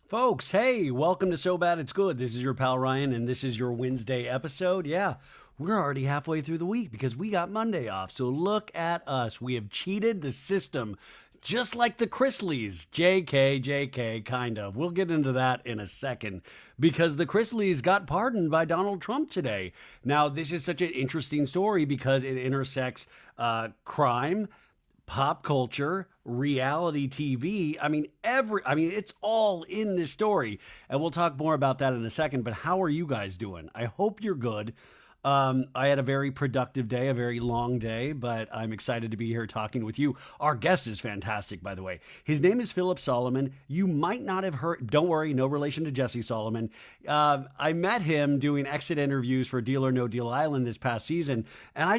Folks, hey, welcome to So Bad It's Good. This is your pal Ryan, and this is your Wednesday episode. Yeah, we're already halfway through the week because we got Monday off. So look at us. We have cheated the system just like the Chrisleys. JK, kind of. We'll get into that in a second because the Chrisleys got pardoned by Donald Trump today. Now, this is such an interesting story because it intersects crime, pop culture, reality TV. It's all in this story. And we'll talk more about that in a second. But how are you guys doing? I hope you're good. I had a very productive day, a very long day, but I'm excited to be here talking with you. Our guest is fantastic, by the way. His name is Philip Solomon. You might not have heard, don't worry, no relation to Jesse Solomon. I met him doing exit interviews for Deal or No Deal Island this past season, and I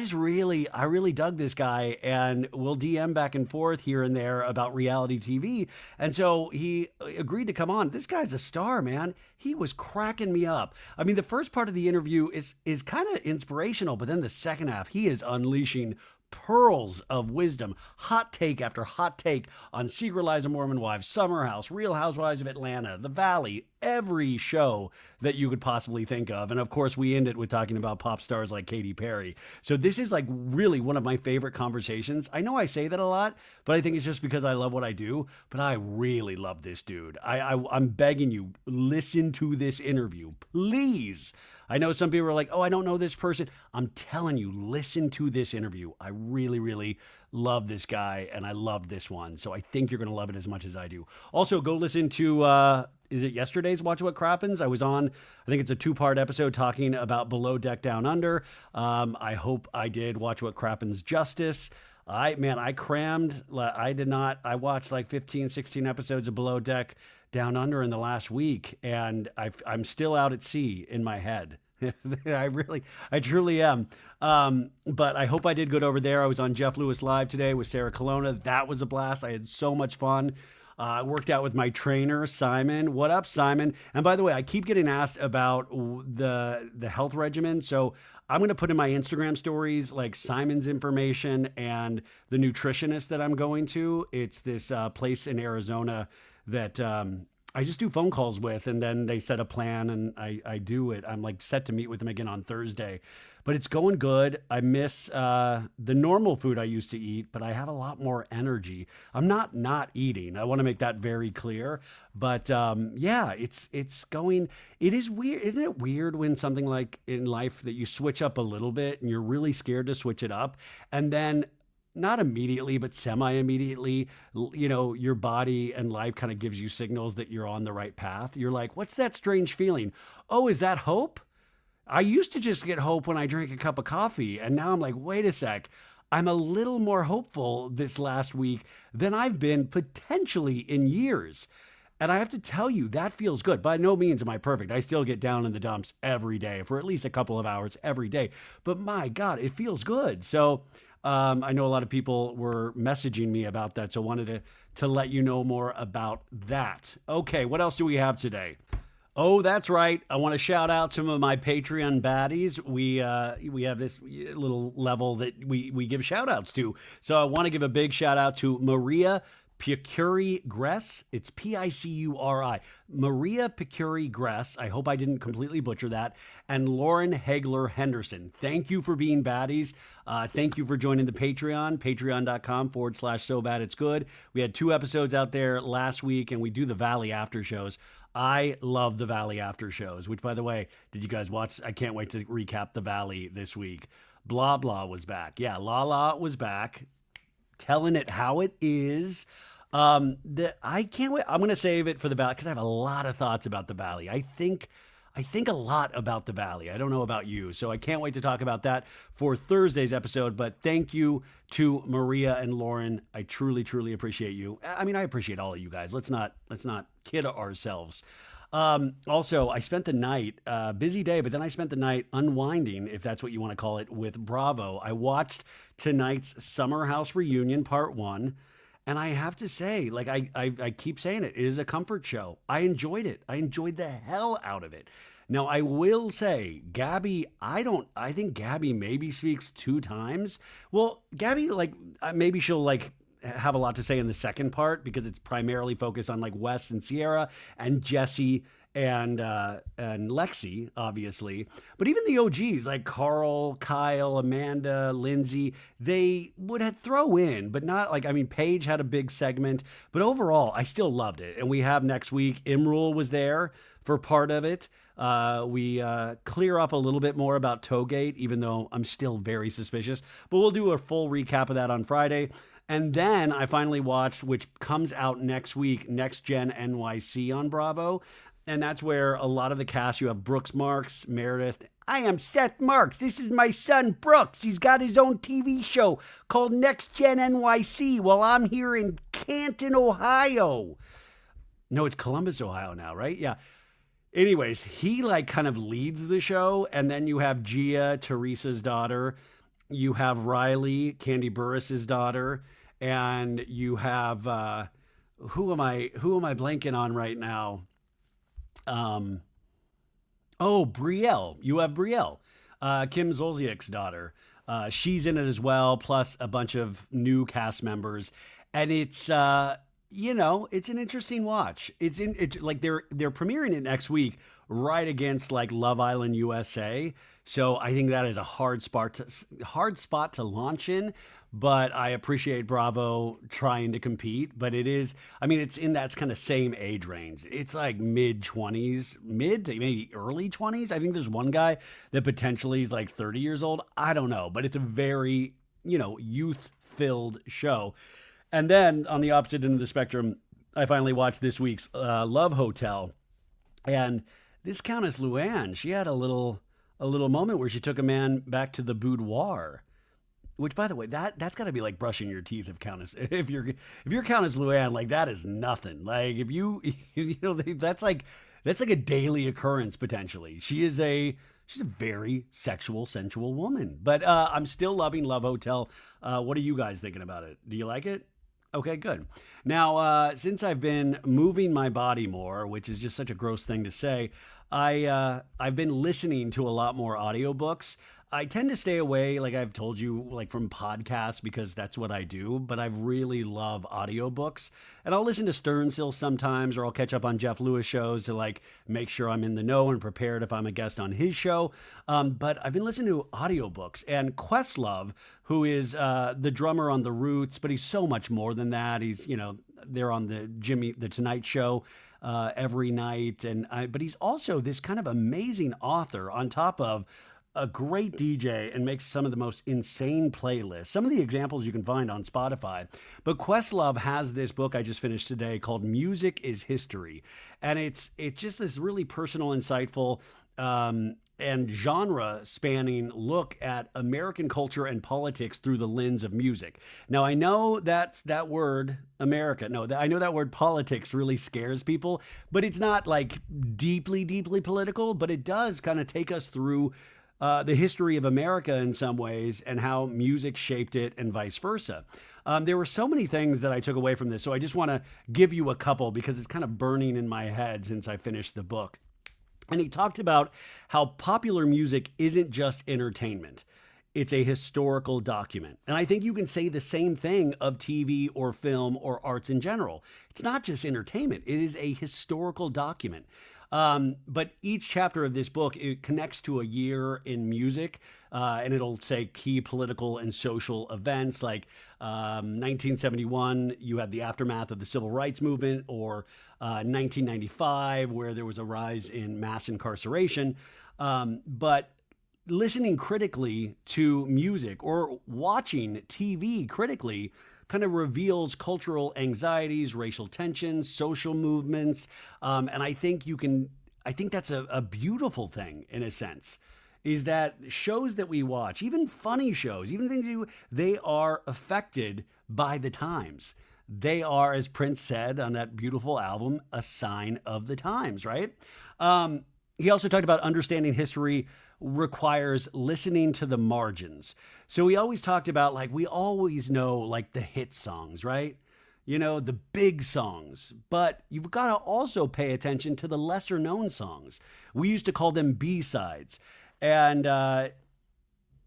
really dug this guy, and we'll DM back and forth here and there about reality TV. And so he agreed to come on. This guy's a star, man. He was cracking me up. I mean, the first part of the interview is kind of inspirational, but then the second half, he is unleashing pearls of wisdom, hot take after hot take on Secret Lives of Mormon Wives, Summer House, Real Housewives of Atlanta, The Valley, every show that you could possibly think of. And of course, we end it with talking about pop stars like Katy Perry. So this is like really one of my favorite conversations. I know I say that a lot, but I think it's just because I love what I do. But I really love this dude. I'm begging you, listen to this interview, please. I know some people are like, oh, I don't know this person. I'm telling you, listen to this interview. I really, really love this guy, and I love this one. So I think you're going to love it as much as I do. Also, go listen to, is it yesterday's Watch What Crappens? I was on, I think it's a 2-part episode talking about Below Deck Down Under. I hope I did Watch What Crappens justice. I crammed. I watched like 15, 16 episodes of Below Deck Down Under in the last week, and I'm still out at sea in my head. I truly am. But I hope I did good over there. I was on Jeff Lewis Live today with Sarah Colonna. That was a blast. I had so much fun. I worked out with my trainer, Simon. What up, Simon? And by the way, I keep getting asked about the health regimen. So I'm going to put in my Instagram stories like Simon's information and the nutritionist that I'm going to. It's this place in Arizona that I just do phone calls with, and then they set a plan, and I do it. I'm like set to meet with them again on Thursday, but it's going good. I miss the normal food I used to eat, but I have a lot more energy. I'm not eating. I want to make that very clear. But yeah, it's going. It is weird, isn't it? Weird when something like in life that you switch up a little bit, and you're really scared to switch it up, and then not immediately, but semi-immediately, your body and life kind of gives you signals that you're on the right path. You're like, what's that strange feeling? Oh, is that hope? I used to just get hope when I drank a cup of coffee. And now I'm like, wait a sec. I'm a little more hopeful this last week than I've been potentially in years. And I have to tell you, that feels good. By no means am I perfect. I still get down in the dumps every day for at least a couple of hours every day. But my God, it feels good. So I know a lot of people were messaging me about that, so wanted to let you know more about that. Okay, what else do we have today? Oh, that's right. I want to shout out some of my Patreon baddies. We have this little level that we give shout outs to. So I want to give a big shout out to Maria Picuri Gress. It's Picuri. Maria Picuri Gress. I hope I didn't completely butcher that. And Lauren Hagler Henderson. Thank you for being baddies. Thank you for joining the Patreon. Patreon.com/so bad it's good. We had 2 episodes out there last week, and we do the Valley after shows. I love the Valley after shows, which, by the way, did you guys watch? I can't wait to recap the Valley this week. Blah, blah was back. Yeah, La was back, telling it how it is. I can't wait. I'm going to save it for the Valley because I have a lot of thoughts about the Valley. I think a lot about the Valley. I don't know about you, so I can't wait to talk about that for Thursday's episode. But thank you to Maria and Lauren. I truly, truly appreciate you. I mean, I appreciate all of you guys. Let's not kid ourselves. Also, I spent the night, busy day, but then I spent the night unwinding, if that's what you want to call it, with Bravo. I watched tonight's Summer House Reunion Part 1. And I have to say, like I keep saying it is a comfort show. I enjoyed it. I enjoyed the hell out of it. Now, I will say, Gabby, I think Gabby maybe speaks 2 times. Well, Gabby, like, maybe she'll, like, have a lot to say in the second part because it's primarily focused on like Wes and Sierra and Jesse and Lexi, obviously. But even the OGs like Carl, Kyle, Amanda, Lindsay, they would have throw in, but not like, I mean, Paige had a big segment, but overall, I still loved it. And we have next week, Imrul was there for part of it. We clear up a little bit more about Toegate, even though I'm still very suspicious. But we'll do a full recap of that on Friday. And then I finally watched, which comes out next week, Next Gen NYC on Bravo. And that's where a lot of the cast, you have Brooks Marks, Meredith. I am Seth Marks. This is my son, Brooks. He's got his own TV show called Next Gen NYC while I'm here in Canton, Ohio. No, it's Columbus, Ohio now, right? Yeah. Anyways, he like kind of leads the show. And then you have Gia, Teresa's daughter. You have Riley, Candy Burris's daughter. And you have, who am I blanking on right now? Brielle. You have Brielle, Kim Zolciak's daughter. She's in it as well, plus a bunch of new cast members. And it's, it's an interesting watch. It's like they're premiering it next week right against like Love Island USA. So I think that is a hard spot to launch in. But I appreciate Bravo trying to compete. But it is, I mean, it's in that kind of same age range. It's like mid to maybe early 20s. I think there's one guy that potentially is like 30 years old. I don't know. But it's a very, youth-filled show. And then on the opposite end of the spectrum, I finally watched this week's Love Hotel. And this Countess Luann, she had a little moment where she took a man back to the boudoir. Which, by the way, that's got to be like brushing your teeth if you're Countess Luann, like that is nothing. Like if that's like a daily occurrence potentially. She's a very sexual, sensual woman. But I'm still loving Love Hotel. What are you guys thinking about it? Do you like it? Okay, good. Now, since I've been moving my body more, which is just such a gross thing to say, I've been listening to a lot more audiobooks. I tend to stay away, like I've told you, like from podcasts because that's what I do, but I really love audiobooks. And I'll listen to Stern Still sometimes, or I'll catch up on Jeff Lewis shows to like make sure I'm in the know and prepared if I'm a guest on his show. But I've been listening to audiobooks, and Questlove, who is the drummer on The Roots, but he's so much more than that. He's, they're on the Tonight Show every night. But he's also this kind of amazing author on top of a great DJ and makes some of the most insane playlists. Some of the examples you can find on Spotify. But Questlove has this book I just finished today called Music is History. And it's just this really personal, insightful, and genre spanning look at American culture and politics through the lens of music. Now, I know that word America. No, I know that word politics really scares people, but it's not like deeply, deeply political, but it does kind of take us through the history of America in some ways and how music shaped it and vice versa. There were so many things that I took away from this, so I just want to give you a couple because it's kind of burning in my head since I finished the book. And he talked about how popular music isn't just entertainment. It's a historical document. And I think you can say the same thing of TV or film or arts in general. It's not just entertainment. It is a historical document. But each chapter of this book, it connects to a year in music, and it'll say key political and social events like 1971, you had the aftermath of the civil rights movement, or 1995, where there was a rise in mass incarceration. But listening critically to music or watching TV critically kind of reveals cultural anxieties, racial tensions, social movements. And I think that's a beautiful thing in a sense, is that shows that we watch, even funny shows, even things they are affected by the times. They are, as Prince said on that beautiful album, a sign of the times, right? He also talked about understanding history requires listening to the margins. So he always talked about, like, we always know like the hit songs, right? The big songs, but you've got to also pay attention to the lesser known songs. We used to call them B-sides. And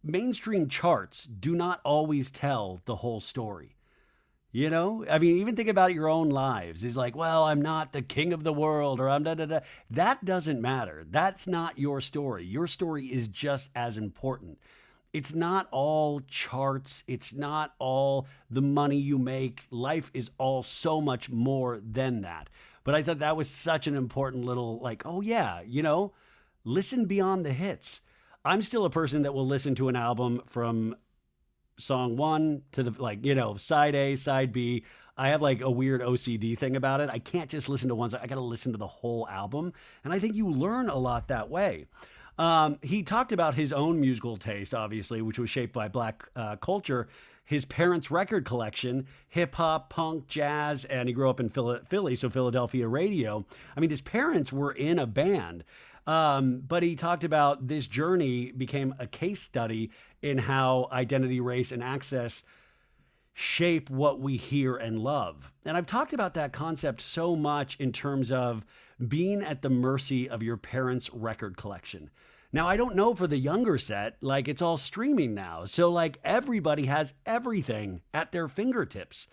mainstream charts do not always tell the whole story. You know, I mean, even think about your own lives. It's like, well, I'm not the king of the world or I'm da da da. That doesn't matter. That's not your story. Your story is just as important. It's not all charts. It's not all the money you make. Life is all so much more than that. But I thought that was such an important little, like, oh, yeah, listen beyond the hits. I'm still a person that will listen to an album from song one to the side A, side B. I have like a weird OCD thing about it. I can't just listen to one song. I got to listen to the whole album. And I think you learn a lot that way. He talked about his own musical taste, obviously, which was shaped by black culture. His parents' record collection, hip hop, punk, jazz, and he grew up in Philly, so Philadelphia radio. I mean, his parents were in a band. But he talked about this journey became a case study in how identity, race, and access shape what we hear and love. And I've talked about that concept so much in terms of being at the mercy of your parents' record collection. Now, I don't know for the younger set, like it's all streaming now. So like everybody has everything at their fingertips.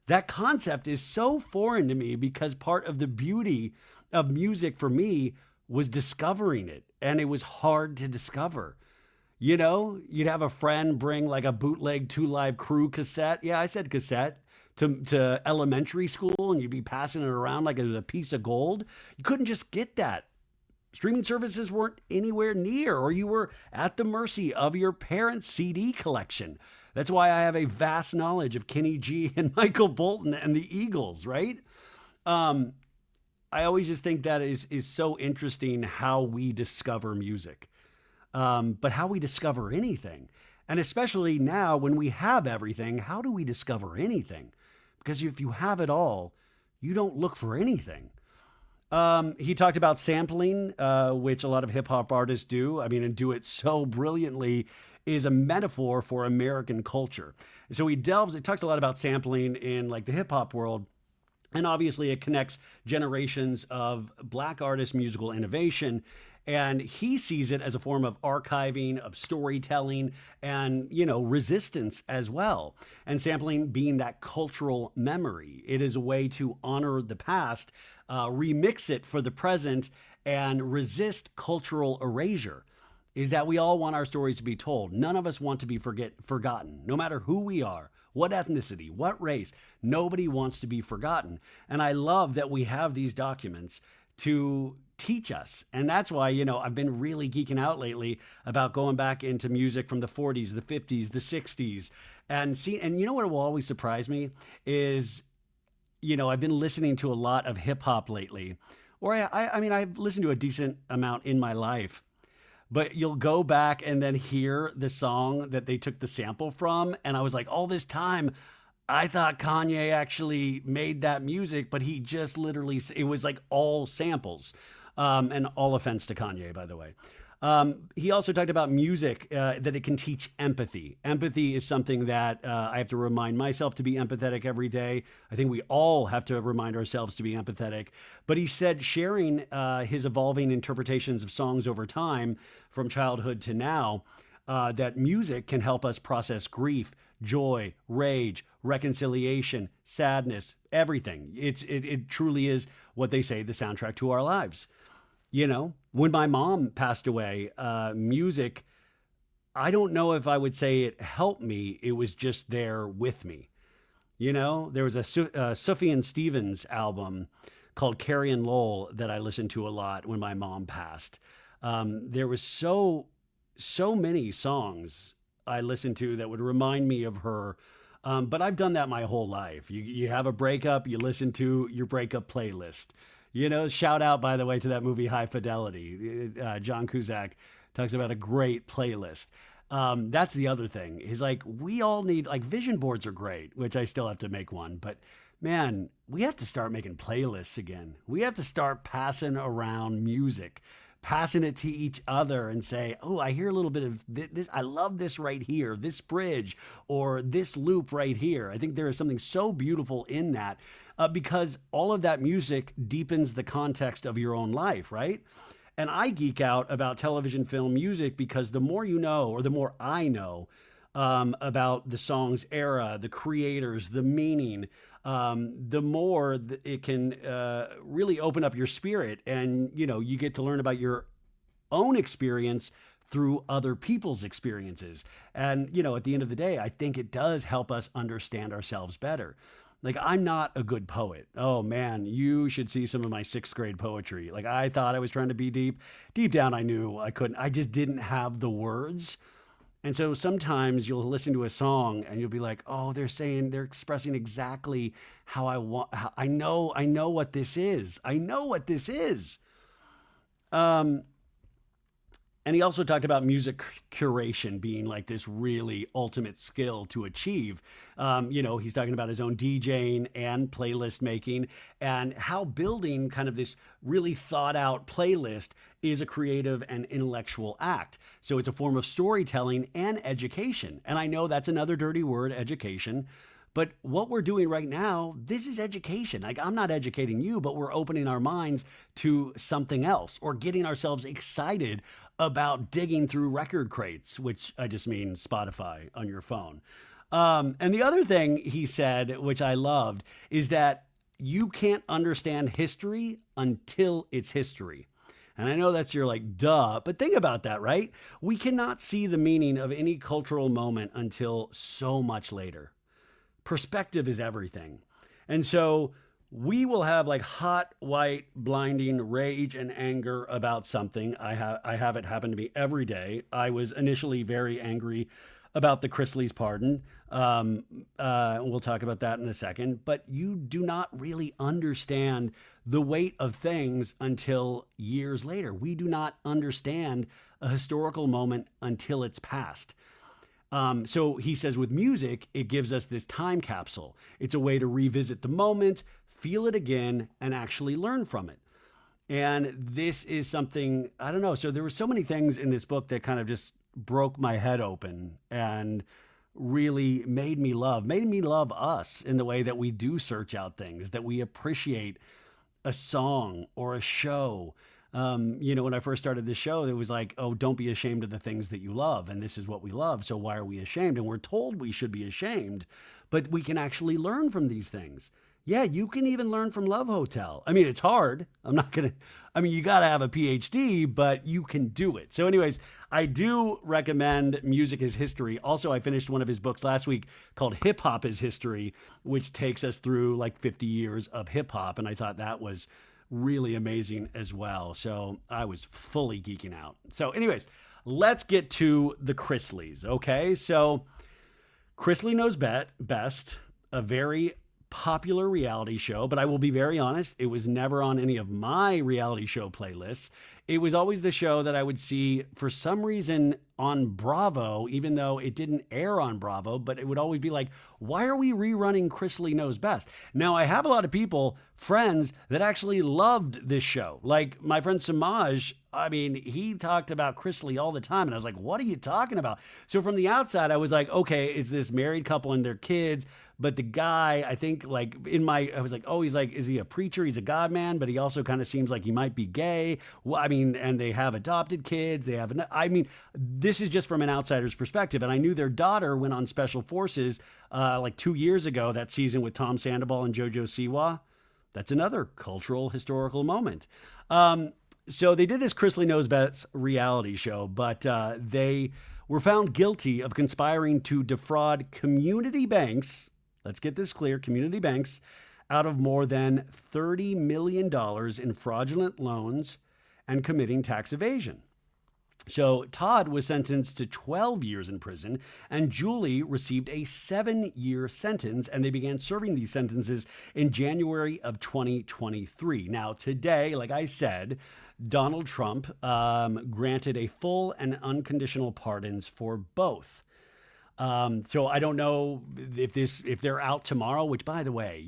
That concept is so foreign to me because part of the beauty of music for me was discovering it. And it was hard to discover. You'd have a friend bring like a bootleg 2 Live Crew cassette. Yeah, I said cassette to elementary school, and you'd be passing it around like it was a piece of gold. You couldn't just get that. Streaming services weren't anywhere near, or you were at the mercy of your parents' CD collection. That's why I have a vast knowledge of Kenny G and Michael Bolton and the Eagles, right? I always just think that is so interesting how we discover music. But how we discover anything. And especially now when we have everything, how do we discover anything? Because if you have it all, you don't look for anything. He talked about sampling, which a lot of hip hop artists do. I mean, and do it so brilliantly, is a metaphor for American culture. So he talks a lot about sampling in like the hip hop world. And obviously it connects generations of black artists' musical innovation. And he sees it as a form of archiving, of storytelling, and, resistance as well. And sampling being that cultural memory. It is a way to honor the past, remix it for the present, and resist cultural erasure. Is that we all want our stories to be told. None of us want to be forgotten, no matter who we are, what ethnicity, what race. Nobody wants to be forgotten. And I love that we have these documents to teach us. And that's why, I've been really geeking out lately about going back into music from the 40s, the 50s, the 60s. And what will always surprise me is, I've been listening to a lot of hip hop lately. Or I've listened to a decent amount in my life. But you'll go back and then hear the song that they took the sample from. And I was like, all this time, I thought Kanye actually made that music, but he just literally, it was like all samples. And all offense to Kanye, by the way. He also talked about music, that it can teach empathy. Empathy is something that I have to remind myself to be empathetic every day. I think we all have to remind ourselves to be empathetic. But he said sharing his evolving interpretations of songs over time from childhood to now, that music can help us process grief, joy, rage, reconciliation, sadness, everything. It truly is what they say, the soundtrack to our lives. When my mom passed away, music, I don't know if I would say it helped me. It was just there with me. There was a Sufjan Stevens album called Carrie & Lowell that I listened to a lot when my mom passed. There was so many songs I listened to that would remind me of her. But I've done that my whole life. You have a breakup, you listen to your breakup playlist. Shout out, by the way, to that movie High Fidelity. John Cusack talks about a great playlist. That's the other thing. Is like we all need, like, vision boards are great, which I still have to make one. But man, we have to start making playlists again. We have to start passing around music, passing it to each other and say, oh, I hear a little bit of this. I love this right here, this bridge or this loop right here. I think there is something so beautiful in that because all of that music deepens the context of your own life, right? And I geek out about television, film, music because the more you know, or the more I know, about the song's era, the creators, the meaning, the more it can really open up your spirit, and you get to learn about your own experience through other people's experiences. And at the end of the day, I think it does help us understand ourselves better. Like, I'm not a good poet. Oh man, you should see some of my sixth grade poetry. Like, I thought I was trying to be deep. Deep down, I knew I couldn't. I just didn't have the words. And so sometimes you'll listen to a song and you'll be like, "Oh, they're expressing exactly how I want. How, I know what this is. I know what this is." Um, and he also talked about music curation being like this really ultimate skill to achieve. He's talking about his own DJing and playlist making, and how building kind of this really thought out playlist is a creative and intellectual act. So it's a form of storytelling and education. And I know that's another dirty word, education. But what we're doing right now, this is education. Like, I'm not educating you, but we're opening our minds to something else, or getting ourselves excited about digging through record crates, which I just mean Spotify on your phone. And the other thing he said, which I loved, is that you can't understand history until it's history. And I know that's your like, duh, but think about that, right? We cannot see the meaning of any cultural moment until so much later. Perspective is everything. And so we will have like hot, white, blinding rage and anger about something. I have it happen to me every day. I was initially very angry about the Chrisley's pardon. We'll talk about that in a second. But you do not really understand the weight of things until years later. We do not understand a historical moment until it's past. So he says with music, it gives us this time capsule. It's a way to revisit the moment, feel it again, and actually learn from it. And this is something, I don't know. So there were so many things in this book that kind of just broke my head open and really made me love us in the way that we do search out things, that we appreciate a song or a show. When I first started this show, it was like, oh, don't be ashamed of the things that you love. And this is what we love. So why are we ashamed? And we're told we should be ashamed, but we can actually learn from these things. Yeah, you can even learn from Love Hotel. I mean, it's hard. You got to have a PhD, but you can do it. So anyways, I do recommend Music is History. Also, I finished one of his books last week called Hip Hop is History, which takes us through like 50 years of hip hop. And I thought that was really amazing as well. So I was fully geeking out. So anyways, let's get to the Chrisleys. Okay. So Chrisley Knows Best, a very popular reality show, but I will be very honest, it was never on any of my reality show playlists. It was always the show that I would see for some reason on Bravo, even though it didn't air on Bravo, but it would always be like, why are we rerunning Chrisley Knows Best? Now, I have a lot of friends that actually loved this show. Like my friend Samaj, he talked about Chrisley all the time. And I was like, what are you talking about? So from the outside, I was like, okay, it's this married couple and their kids. But the guy, I think I was like, oh, he's like, is he a preacher? He's a God man, but he also kind of seems like he might be gay. Well, and they have adopted kids. This is just from an outsider's perspective. And I knew their daughter went on Special Forces like 2 years ago, that season with Tom Sandoval and JoJo Siwa. That's another cultural, historical moment. So they did this Chrisley Knows Best reality show, but they were found guilty of conspiring to defraud community banks. Let's get this clear, community banks, out of more than $30 million in fraudulent loans and committing tax evasion. So Todd was sentenced to 12 years in prison, and Julie received a 7-year sentence, and they began serving these sentences in January of 2023. Now, today, like I said, Donald Trump granted a full and unconditional pardons for both. So I don't know if they're out tomorrow, which, by the way,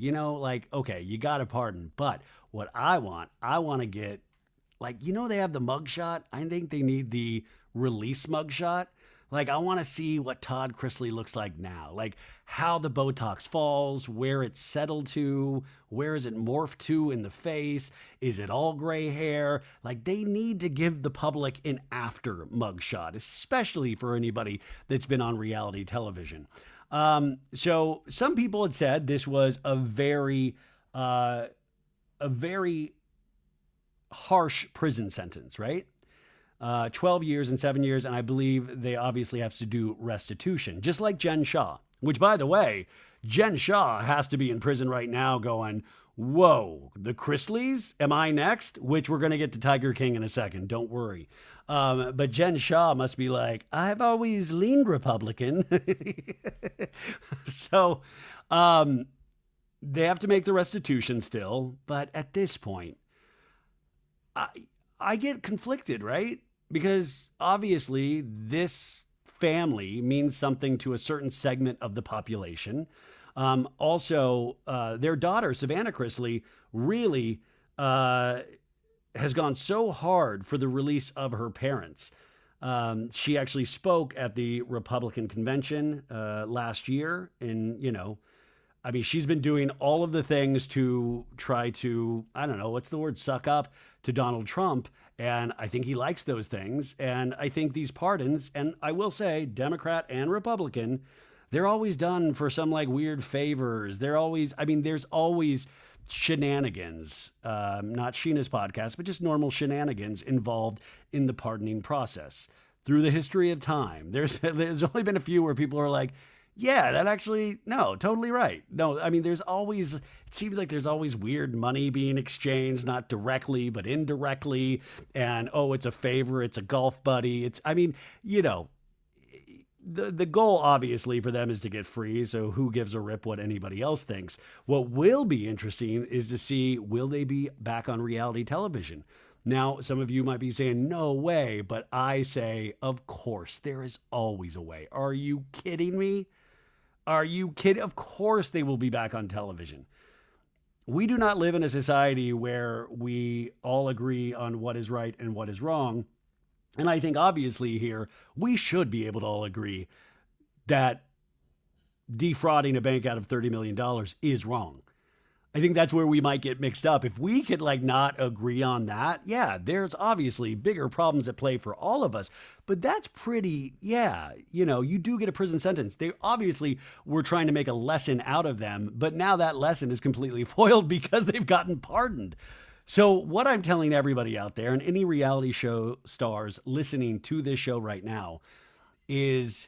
okay, you got a pardon, but what I want to get, they have the mugshot. I think they need the release mugshot. Like, I want to see what Todd Chrisley looks like now. Like, how the Botox falls, where it's settled to, where is it morphed to in the face? Is it all gray hair? Like, they need to give the public an after mugshot, especially for anybody that's been on reality television. So some people had said this was a very harsh prison sentence, right? 12 years and 7 years. And I believe they obviously have to do restitution, just like Jen Shah, which, by the way, Jen Shah has to be in prison right now going, whoa, the Chrisleys? Am I next? Which we're going to get to Tiger King in a second. Don't worry. But Jen Shah must be like, I've always leaned Republican. So they have to make the restitution still. But at this point, I get conflicted, right? Because obviously this family means something to a certain segment of the population. Also, their daughter, Savannah Chrisley, really has gone so hard for the release of her parents. She actually spoke at the Republican convention last year. And, I mean, she's been doing all of the things to try to, I don't know, what's the word, suck up to Donald Trump. And I think he likes those things. And I think these pardons, and I will say, Democrat and Republican, they're always done for some like weird favors. There's always shenanigans, not Sheena's podcast, but just normal shenanigans involved in the pardoning process. Through the history of time, there's only been a few where people are like, yeah, no, totally right. No, I mean, it seems like there's always weird money being exchanged, not directly, but indirectly. And, oh, it's a favor. It's a golf buddy. The goal obviously for them is to get free. So who gives a rip what anybody else thinks? What will be interesting is to see, will they be back on reality television? Now, some of you might be saying, no way, but I say, of course, there is always a way. Are you kidding me? Are you kidding? Of course they will be back on television. We do not live in a society where we all agree on what is right and what is wrong. And I think obviously here, we should be able to all agree that defrauding a bank out of $30 million is wrong. I think that's where we might get mixed up. If we could not agree on that, yeah, there's obviously bigger problems at play for all of us. But that's pretty, you do get a prison sentence. They obviously were trying to make a lesson out of them, but now that lesson is completely foiled because they've gotten pardoned. So what I'm telling everybody out there and any reality show stars listening to this show right now is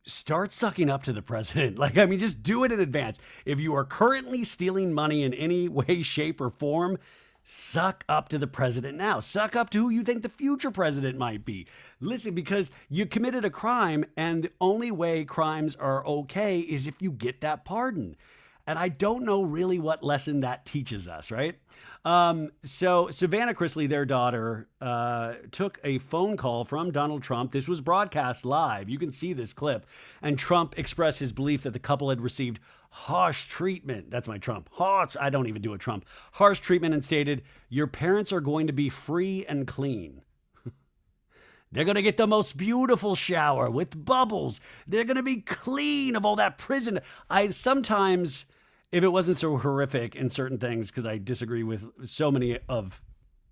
start sucking up to the president. Just do it in advance. If you are currently stealing money in any way, shape, or form, suck up to the president now. Suck up to who you think the future president might be. Listen, because you committed a crime, and the only way crimes are okay is if you get that pardon. And I don't know really what lesson that teaches us, right? So Savannah Chrisley, their daughter, took a phone call from Donald Trump. This was broadcast live. You can see this clip. And Trump expressed his belief that the couple had received harsh treatment. That's my Trump. Harsh. I don't even do a Trump. Harsh treatment, and stated, your parents are going to be free and clean. They're going to get the most beautiful shower with bubbles. They're going to be clean of all that prison. Sometimes, if it wasn't so horrific in certain things, because I disagree with so many of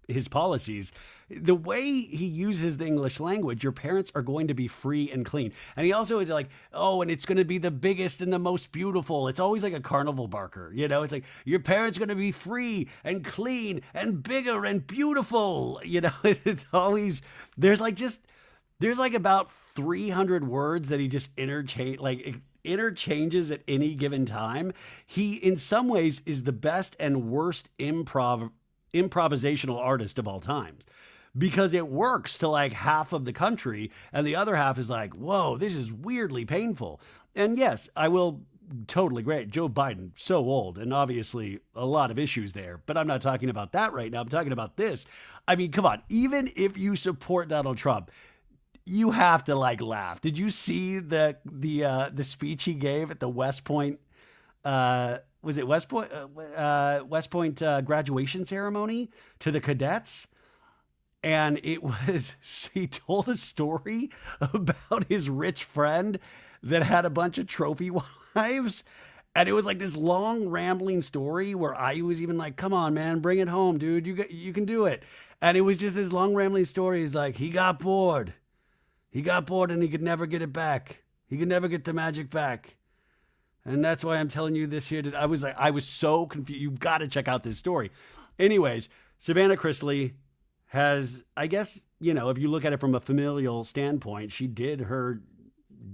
his policies, the way he uses the English language, your parents are going to be free and clean. And he also and it's going to be the biggest and the most beautiful. It's always like a carnival barker, it's like, your parents are going to be free and clean and bigger and beautiful. It's always, there's about 300 words that he just interchanges at any given time. He, in some ways, is the best and worst improvisational artist of all times, because it works to half of the country, and the other half is like, whoa, this is weirdly painful. And yes, I will totally agree. Joe Biden, so old, and obviously a lot of issues there, but I'm not talking about that right now. I'm talking about this. I mean, come on, even if you support Donald Trump, you have to laugh. Did you see the speech he gave at the West Point? Was it West Point graduation ceremony to the cadets? And it was, he told a story about his rich friend that had a bunch of trophy wives. And it was like this long rambling story where I was even like, come on, man, bring it home, dude. You can do it. And it was just this long rambling story. He's like, he got bored. He got bored and he could never get it back. He could never get the magic back. And that's why I'm telling you this here. I was so confused. You've got to check out this story. Anyways, Savannah Chrisley has, I guess, if you look at it from a familial standpoint, she did her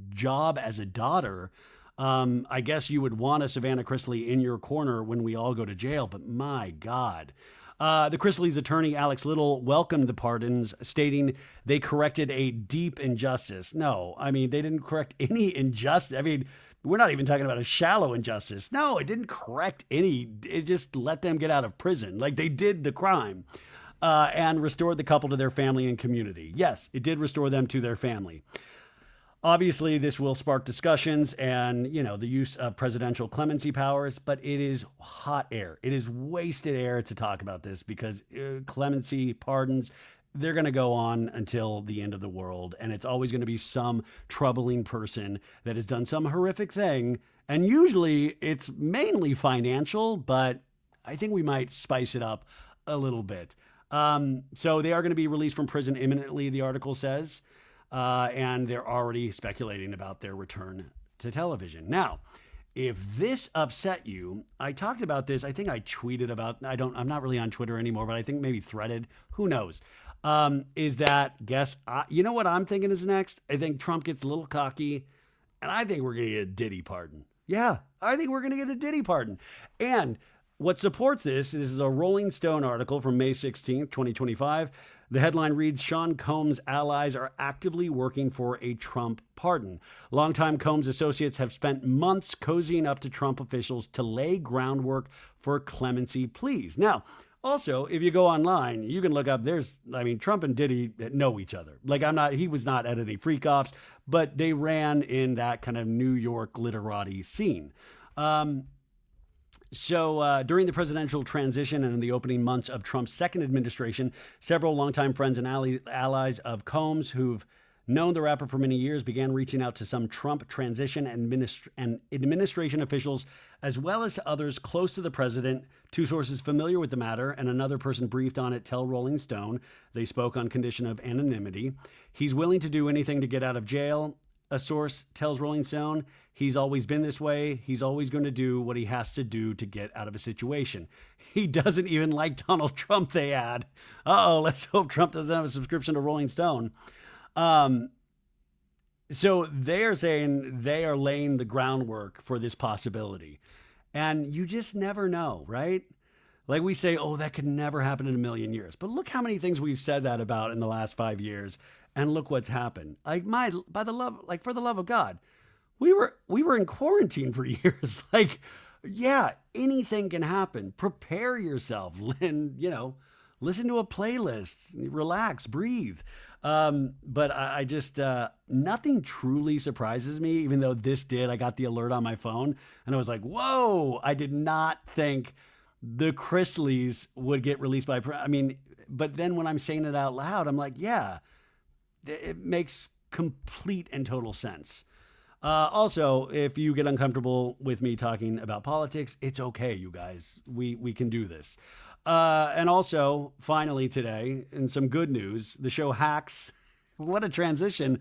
job as a daughter. I guess you would want a Savannah Chrisley in your corner when we all go to jail, but my God. The Chrisley's attorney, Alex Little, welcomed the pardons, stating they corrected a deep injustice. No, I mean, they didn't correct any injustice. I mean, we're not even talking about a shallow injustice. No, it didn't correct any. It just let them get out of prison. Like, they did the crime and restored the couple to their family and community. Yes, it did restore them to their family. Obviously, this will spark discussions and, the use of presidential clemency powers, but it is hot air. It is wasted air to talk about this because clemency, pardons, they're going to go on until the end of the world. And it's always going to be some troubling person that has done some horrific thing. And usually it's mainly financial, but I think we might spice it up a little bit. So they are going to be released from prison imminently, the article says. And they're already speculating about their return to television. Now, if this upset you, I talked about this. I think I tweeted about, I'm not really on Twitter anymore, but I think maybe threaded, who knows? Is that, you know what I'm thinking is next? I think Trump gets a little cocky and I think we're going to get a Diddy pardon. Yeah, I think we're going to get a Diddy pardon. And what supports this is a Rolling Stone article from May 16th, 2025. The headline reads, Sean Combs' allies are actively working for a Trump pardon. Longtime Combs associates have spent months cozying up to Trump officials to lay groundwork for clemency pleas. Now, also, if you go online, you can look up, Trump and Diddy know each other. He was not at any freak-offs, but they ran in that kind of New York literati scene. So during the presidential transition and in the opening months of Trump's second administration, several longtime friends and allies of Combs who've known the rapper for many years began reaching out to some Trump transition and administration officials, as well as to others close to the president. Two sources familiar with the matter and another person briefed on it tell Rolling Stone. They spoke on condition of anonymity. He's willing to do anything to get out of jail. A source tells Rolling Stone, he's always been this way. He's always going to do what he has to do to get out of a situation. He doesn't even like Donald Trump, they add. Let's hope Trump doesn't have a subscription to Rolling Stone. So they're saying they are laying the groundwork for this possibility. And you just never know, right? Like we say, that could never happen in a million years. But look how many things we've said that about in the last 5 years. And look what's happened. For the love of God, we were in quarantine for years. Anything can happen. Prepare yourself and, listen to a playlist, relax, breathe. But I just, nothing truly surprises me, even though this did. I got the alert on my phone and I was like, whoa, I did not think the Chrisleys would get released but then when I'm saying it out loud, I'm like, yeah, it makes complete and total sense. Also, if you get uncomfortable with me talking about politics, it's okay, you guys. We can do this. And also, finally today, in some good news, the show Hacks, what a transition.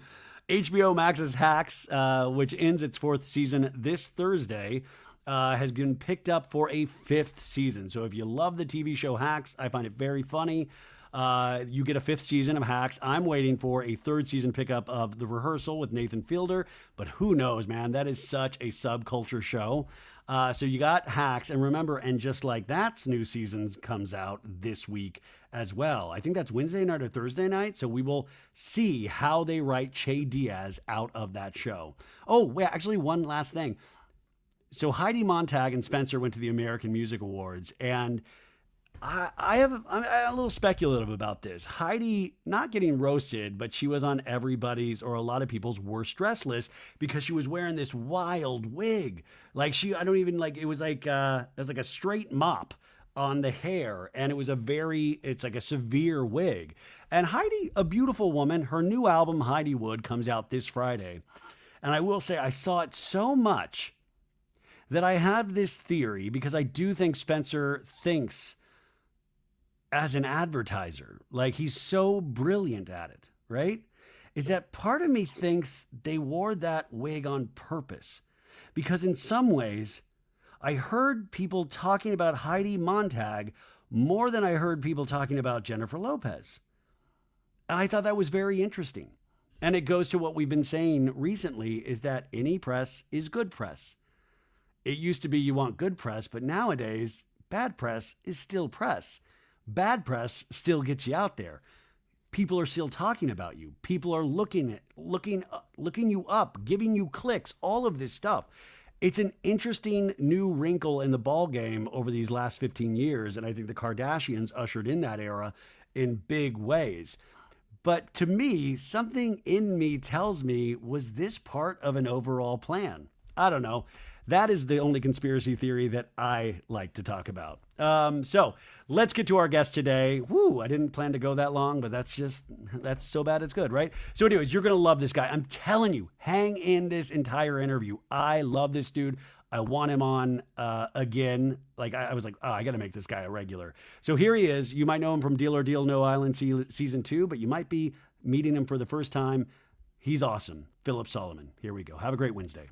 HBO Max's Hacks, which ends its fourth season this Thursday, has been picked up for a fifth season. So if you love the TV show Hacks, I find it very funny. You get a fifth season of Hacks. I'm waiting for a third season pickup of The Rehearsal with Nathan Fielder, but who knows, man? That is such a subculture show. So you got Hacks, and remember, And Just Like That's new season comes out this week as well. I think that's Wednesday night or Thursday night, so we will see how they write Che Diaz out of that show. Oh, wait, actually, one last thing. So Heidi, Montag, and Spencer went to the American Music Awards, and I'm a little speculative about this. Heidi not getting roasted, but she was on everybody's or a lot of people's worst dress list because she was wearing this wild wig. It was like a straight mop on the hair, and it's like a severe wig. And Heidi, a beautiful woman, her new album Heidi Wood comes out this Friday. And I will say I saw it so much that I have this theory, because I do think Spencer thinks as an advertiser, like he's so brilliant at it, right? Is that part of me thinks they wore that wig on purpose. Because in some ways, I heard people talking about Heidi Montag more than I heard people talking about Jennifer Lopez. And I thought that was very interesting. And it goes to what we've been saying recently, is that any press is good press. It used to be you want good press, but nowadays, bad press is still press. Bad press still gets you out there. People are still talking about you. People are looking you up, giving you clicks, all of this stuff. It's an interesting new wrinkle in the ball game over these last 15 years. And I think the Kardashians ushered in that era in big ways. But to me, something in me tells me, was this part of an overall plan? I don't know. That is the only conspiracy theory that I like to talk about. So let's get to our guest today. Woo, I didn't plan to go that long, but that's so bad it's good, right? So anyways, you're going to love this guy. I'm telling you, hang in this entire interview. I love this dude. I want him on again. Like I was like, oh, I got to make this guy a regular. So here he is. You might know him from Deal or Deal No Island season 2, but you might be meeting him for the first time. He's awesome. Philip Solomon. Here we go. Have a great Wednesday.